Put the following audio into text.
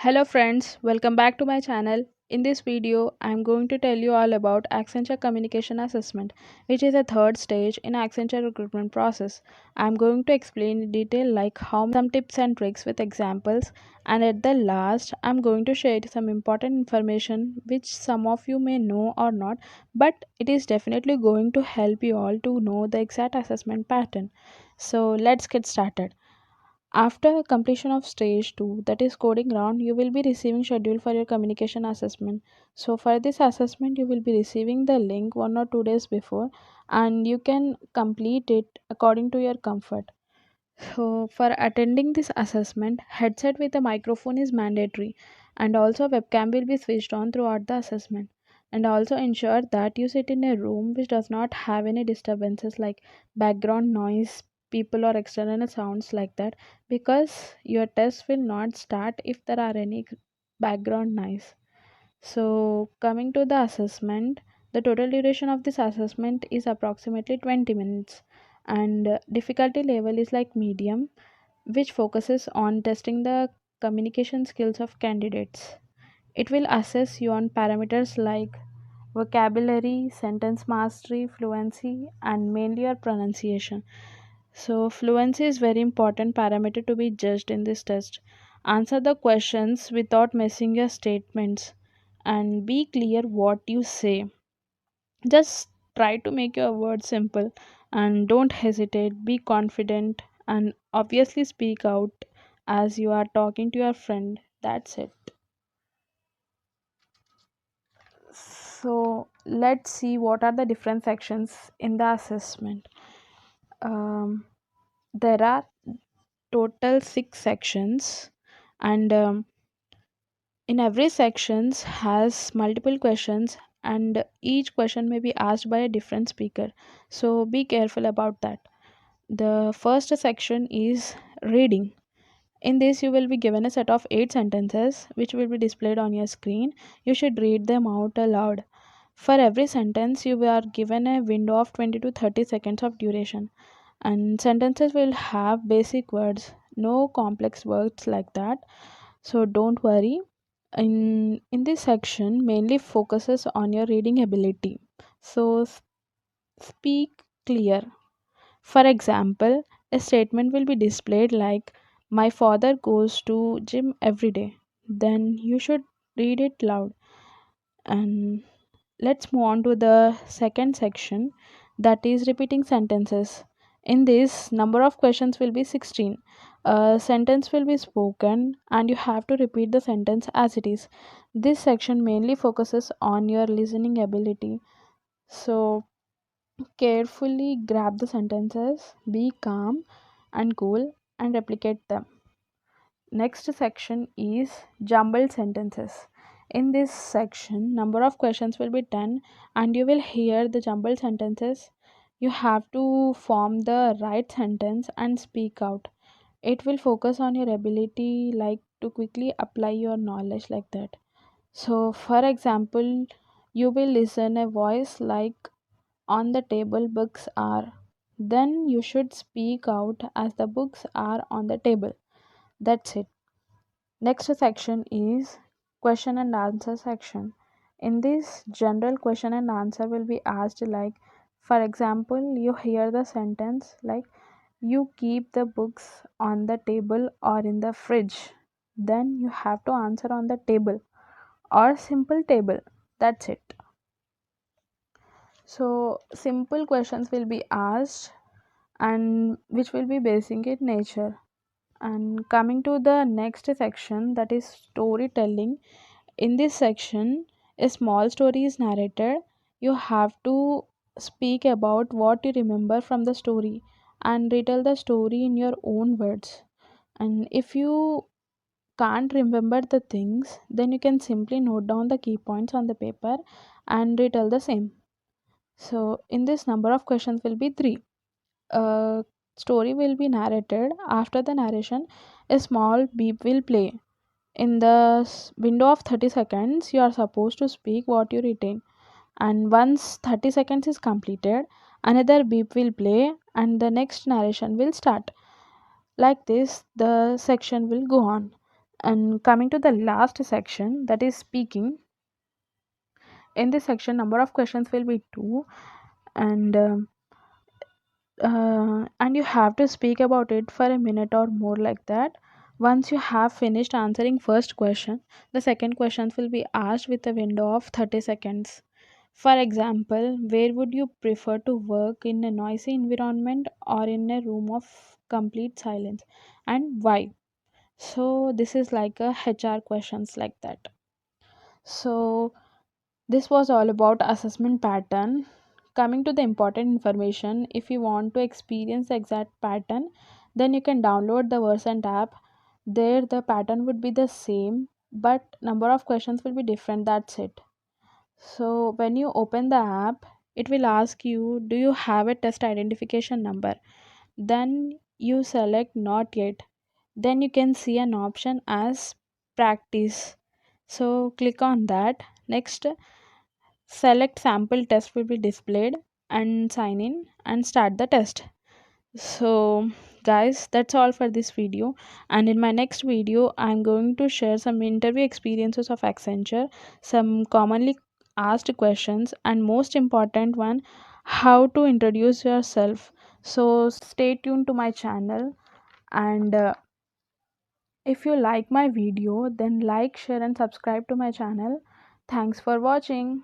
Hello friends, welcome back to my channel. In this video, I am going to tell you all about Accenture Communication Assessment, which is a third stage in Accenture recruitment process. I am going to explain in detail like how some tips and tricks with examples, and at the last I am going to share some important information which some of you may know or not, but it is definitely going to help you all to know the exact assessment pattern. So let's get started. After completion of stage 2, that is coding round, you will be receiving schedule for your communication assessment. So for this assessment, you will be receiving the link 1 or 2 days before, and you can complete it according to your comfort. So for attending this assessment, headset with a microphone is mandatory, and also webcam will be switched on throughout the assessment. And also ensure that you sit in a room which does not have any disturbances like background noise, people or external sounds like that, because your test will not start if there are any background noise. So, coming to the assessment, the total duration of this assessment is approximately 20 minutes, and difficulty level is like medium, which focuses on testing the communication skills of candidates. It will assess you on parameters like vocabulary, sentence mastery, fluency, and mainly your pronunciation. So, fluency is very important parameter to be judged in this test. Answer the questions without messing your statements and be clear what you say. Just try to make your words simple and don't hesitate. Be confident and obviously speak out as you are talking to your friend. That's it. So, let's see what are the different sections in the assessment. Um, there are total 6 sections, and in every sections has multiple questions, and each question may be asked by a different speaker, so be careful about that. The first section is reading. In this you will be given a set of 8 sentences which will be displayed on your screen. You should read them out aloud. For every sentence you are given a window of 20 to 30 seconds of duration, and sentences will have basic words, no complex words like that, so don't worry. In this section mainly focuses on your reading ability, so speak clear. For example, a statement will be displayed like, my father goes to gym every day. Then you should read it loud. And let's move on to the second section, that is repeating sentences. In this, number of questions will be 16. A sentence will be spoken and you have to repeat the sentence as it is. This section mainly focuses on your listening ability. So carefully grab the sentences, be calm and cool, and replicate them. Next section is jumbled sentences. In this section, number of questions will be 10 and you will hear the jumbled sentences. You have to form the right sentence and speak out. It will focus on your ability like to quickly apply your knowledge like that. So for example, you will listen a voice like, on the table books are. Then you should speak out as the books are on the table. That's it. Next section is question and answer section. In this, general question and answer will be asked like, for example, you hear the sentence like, you keep the books on the table or in the fridge. Then you have to answer on the table or simple table. That's it. So simple questions will be asked and which will be basic in nature. And coming to the next section, that is storytelling. In this section, a small story is narrated. You have to speak about what you remember from the story and retell the story in your own words. And if you can't remember the things, then you can simply note down the key points on the paper and retell the same. So, in this, number of questions will be 3. A story will be narrated. After the narration, a small beep will play. In the window of 30 seconds, you are supposed to speak what you retain. And once 30 seconds is completed, another beep will play and the next narration will start. Like this, the section will go on. And coming to the last section, that is speaking. In this section, number of questions will be two, and you have to speak about it for a minute or more, like that. Once you have finished answering first question, the second questions will be asked with a window of 30 seconds. For example, where would you prefer to work, in a noisy environment or in a room of complete silence, and why? So this is like a HR questions, like that. So this was all about assessment pattern. Coming to the important information, if you want to experience the exact pattern, then you can download the Versant app. There the pattern would be the same, but number of questions will be different. That's it. So when you open the app, it will ask you, do you have a test identification number? Then you select not yet. Then you can see an option as practice. So click on that. Next, select sample test will be displayed, and sign in and start the test. So guys, that's all for this video, and in my next video I'm going to share some interview experiences of Accenture, some commonly asked questions, and most important one, how to introduce yourself. So stay tuned to my channel, and if you like my video, then like, share and subscribe to my channel. Thanks for watching.